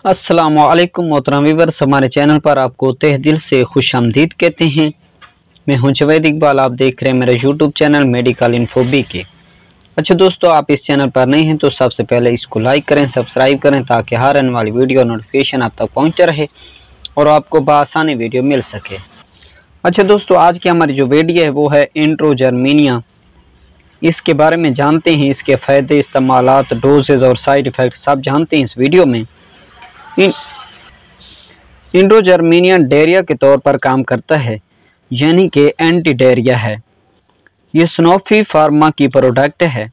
अस्सलामुअलैकुम मोहतरम व्यूअर्स, हमारे चैनल पर आपको तहे दिल से खुशामदीद कहते हैं। मैं हूं जवेद इकबाल, आप देख रहे हैं मेरा YouTube channel medical info BK। अच्छा दोस्तों, आप इस चैनल पर नए हैं तो सबसे पहले इसको लाइक करें, सब्सक्राइब करें ताकि हर आने वाली वीडियो नोटिफिकेशन आप तक पहुँचते रहे और आपको बआसानी वीडियो मिल सके। अच्छा दोस्तों, आज की हमारी जो वीडियो है वो है इंट्रोजर्मीनिया। इसके बारे में जानते हैं, इसके फ़ायदे, इस्तेमालात, डोजेज और साइड इफ़ेक्ट सब जानते हैं इस वीडियो में। इंट्रोजर्मीनिया डायरिया के तौर पर काम करता है, यानी कि एंटी डायरिया है। ये सनोफी फार्मा की प्रोडक्ट है।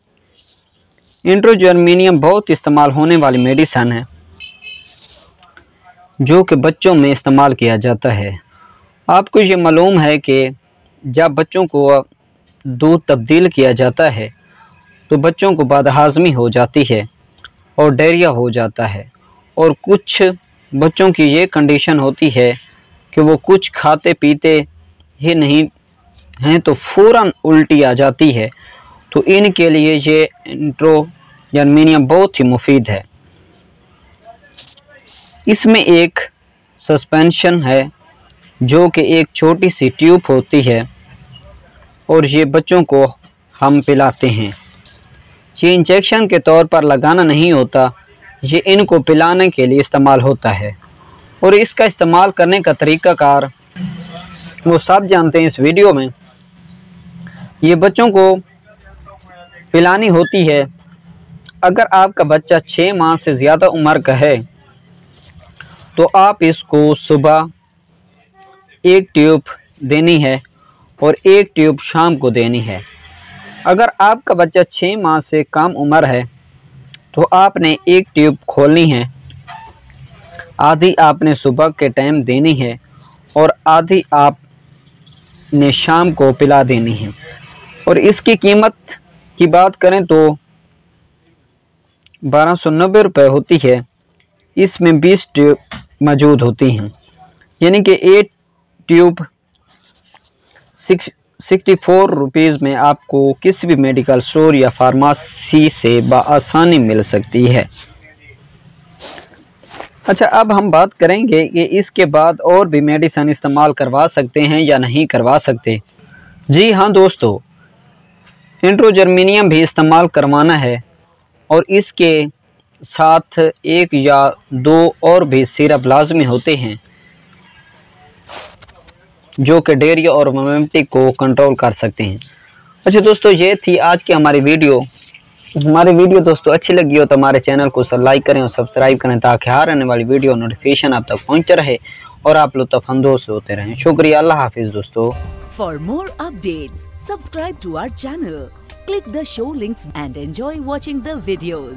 इंट्रोजर्मीनियम बहुत इस्तेमाल होने वाली मेडिसन है जो कि बच्चों में इस्तेमाल किया जाता है। आपको ये मालूम है कि जब बच्चों को दूध तब्दील किया जाता है तो बच्चों को बदहाज़मी हो जाती है और डायरिया हो जाता है, और कुछ बच्चों की ये कंडीशन होती है कि वो कुछ खाते पीते ही नहीं हैं तो फ़ौरन उल्टी आ जाती है। तो इनके लिए ये इंट्रोजर्मीनियम बहुत ही मुफीद है। इसमें एक सस्पेंशन है जो कि एक छोटी सी ट्यूब होती है और ये बच्चों को हम पिलाते हैं। ये इंजेक्शन के तौर पर लगाना नहीं होता, ये इनको पिलाने के लिए इस्तेमाल होता है। और इसका इस्तेमाल करने का तरीक़ाकार वो सब जानते हैं इस वीडियो में। ये बच्चों को पिलानी होती है। अगर आपका बच्चा 6 माह से ज़्यादा उम्र का है तो आप इसको सुबह 1 ट्यूब देनी है और 1 ट्यूब शाम को देनी है। अगर आपका बच्चा 6 माह से कम उम्र है तो आपने 1 ट्यूब खोलनी है, आधी आपने सुबह के टाइम देनी है और आधी आपने शाम को पिला देनी है। और इसकी कीमत की बात करें तो 1290 रुपये होती है। इसमें 20 ट्यूब मौजूद होती हैं, यानी कि 1 ट्यूब 64 रुपीज़ में आपको किसी भी मेडिकल स्टोर या फार्मेसी से बआसानी मिल सकती है। अच्छा, अब हम बात करेंगे कि इसके बाद और भी मेडिसिन इस्तेमाल करवा सकते हैं या नहीं करवा सकते। जी हाँ दोस्तों, इंट्रोजर्मीनियम भी इस्तेमाल करवाना है और इसके साथ 1 या 2 और भी सिरप लाजमी होते हैं जो कि डायरिया और मोमेंटिक को कंट्रोल कर सकते हैं। अच्छा दोस्तों, ये थी आज की हमारी वीडियो। हमारी वीडियो दोस्तों अच्छी लगी हो तो हमारे चैनल को लाइक करें और सब्सक्राइब करें ताकि हर आने वाली वीडियो नोटिफिकेशन आप तक पहुंचते रहे और आप लुत्फ़अंदोज़ होते रहें। शुक्रिया, अल्लाह हाफिज़ दोस्तों। For more updates subscribe to our channel, click the show links and enjoy watching the videos.